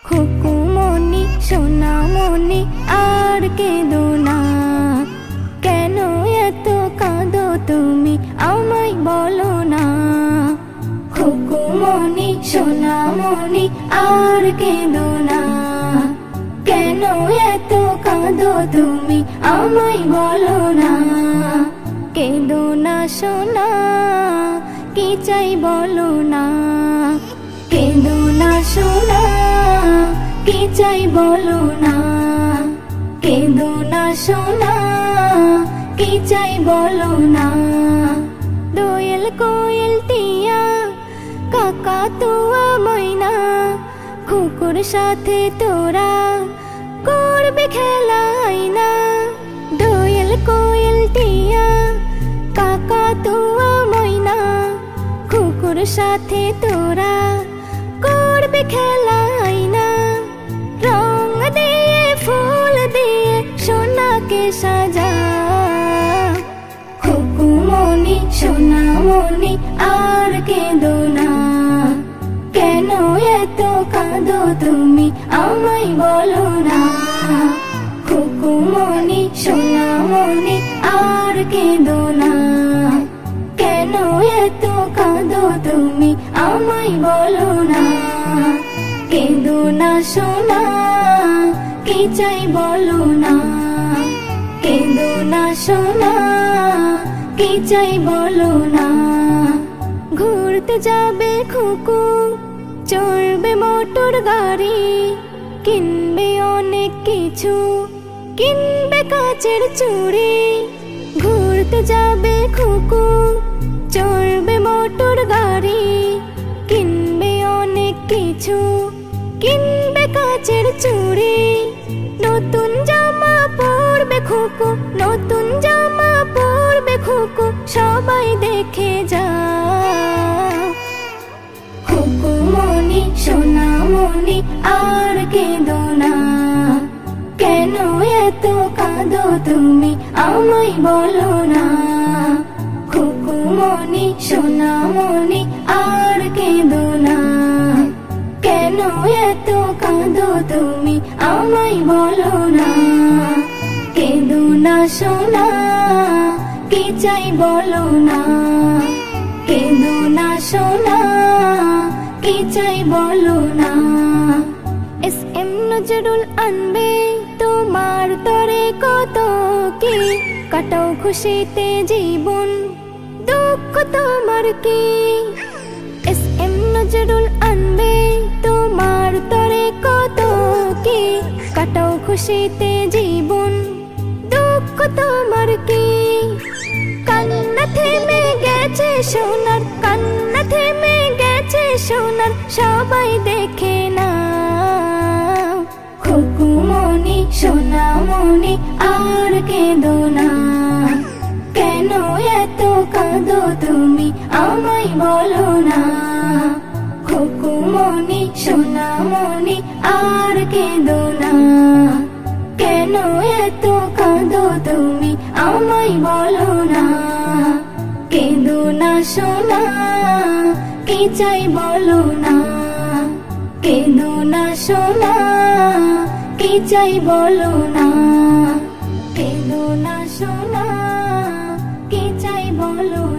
খুকুমনি সোনামনি আর কেঁদো না, কেন এত কাঁদো তুমি আমায় বলো না। খুকুমনি সোনামনি আর কেঁদো না, কেন এত কাঁদো তুমি আমায় বলো না। কেঁদো না সোনা, কি চাই বলো না। কেঁদো না সোনা, কি চাই বলো না। কেঁদো না সোনা, কি চাই বলো না। দোয়েল কোয়েল টিয়া কাকাতুয়া ময়না, কুকুর সাথে তোরা করবে খেলা আয়না। দোয়েল কোয়েল টিয়া কাকাতুয়া ময়না, কুকুর সাথে তোরা করবে খেলা আয়না। রং দিয়ে ফুল দিয়ে সোনাকে সাজা। খুকুমনি সোনামনি আর কেঁদো না, কেন এত কাঁদো তুমি আমায় বলো না। খুকুমনি সোনামনি আর কেঁদো না, কেন এত কাঁদো তুমি আমায় বলো না। কেঁদো না সোনা, কি চাই বলো না। কেঁদো না সোনা, কি চাই বলো না। ঘুরতে যাবে খুকু, চড়বে মোটর গাড়ি, কিনবে অনেক কিছু, কিনবে কাচের চুড়ি। ঘুরতে যাবে খুকু, চড়বে মোটর গাড়ি, কিনবে অনেক কিছু, কিনবে কাচের চুড়ি। নতুন জামা পরবে খুকু, নতুন জামা পরবে খুকু, সবাই দেখে যাও। খুকুমনি সোনামনি আর কেঁদো না, কেন এত কাঁদো তুমি আমায় বলো না। খুকুমনি সোনামনি আর কেঁদো না, কেন এত কাঁদো তুমি আমায় বলো না। কেঁদো না সোনা, কি চাই বলো না। কেঁদো না সোনা, কি চাই বলো না। এস.এম. নজরুল আনবে তোমার তরে কত কি, কাটাও খুশিতে জীবন, দুঃখ তোমার কি। এস.এম. নজরুল আনবে তোমার তরে কত কি, কাটাও খুশিতে জীবন, দুঃখ তোমার কি। কান্না থেমে গেছে সোনার, কান্না থেমে গেছে সোনার, সবাই দেখে না। খুকুমনি সোনামনি আর কেঁদো না, কেন এত কাঁদো তুমি আমায় বলো না। খুকুমনি সোনামনি আর কেঁদো না, কেন এত কাঁদো তুমি আমায় বলো না। কেঁদো না সোনা, কি চাই বলো না। কেঁদো না সোনা, কি চাই বলো না। কেঁদো না সোনা, কি চাই বলো না।